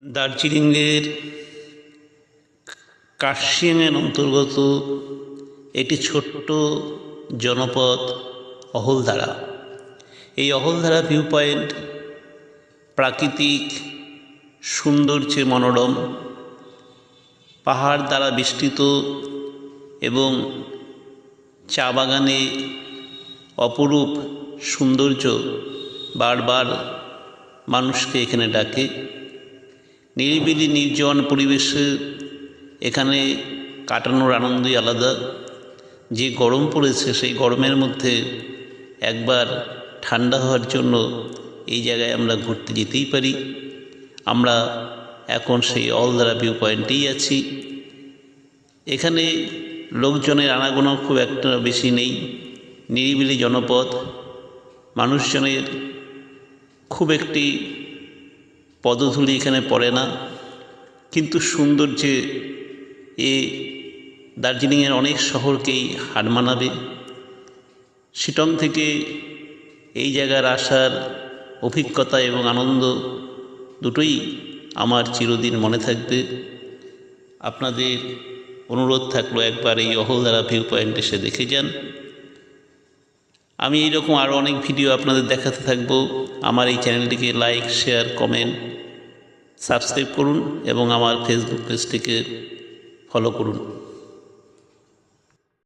দার্জিলিংয়ের কার্শিয়াংয়ের অন্তর্গত একটি ছোট্ট জনপদ অহলদারা। এই অহলদারা ভিউ পয়েন্ট প্রাকৃতিক সৌন্দর্যে মনোরম, পাহাড় দ্বারা বেষ্টিত এবং চা বাগানে অপরূপ সৌন্দর্য বারবার মানুষকে এখানে ডাকে। নিরিবিলি নির্জন পরিবেশে এখানে কাটানোর আনন্দই আলাদা। যে গরম পড়েছে সেই গরমের মধ্যে একবার ঠান্ডা হওয়ার জন্য এই জায়গায় আমরা ঘুরতে যেতেই পারি। আমরা এখন সেই অহলদারা ভিউ পয়েন্টেই আছি। এখানে লোকজনের আনাগোনা খুব একটা বেশি নেই, নিরিবিলি জনপদ, মানুষজনের খুব একটি পদধূলি এখানে পড়ে না, কিন্তু সৌন্দর্যে এ দার্জিলিংয়ের অনেক শহরকেই হার মানাবে। শিলং থেকে এই জায়গার আসার অভিজ্ঞতা এবং আনন্দ দুটোই আমার চিরদিন মনে থাকবে। আপনাদের অনুরোধ থাকলো একবার এই অহলদারা ভিউ পয়েন্ট এসে দেখে যান। আমি এইরকম আরও অনেক ভিডিও আপনাদের দেখাতে থাকবো। আমার এই চ্যানেলটিকে লাইক, শেয়ার, কমেন্ট, সাবস্ক্রাইব করুন এবং আমার ফেসবুক পেজটিকে ফলো করুন।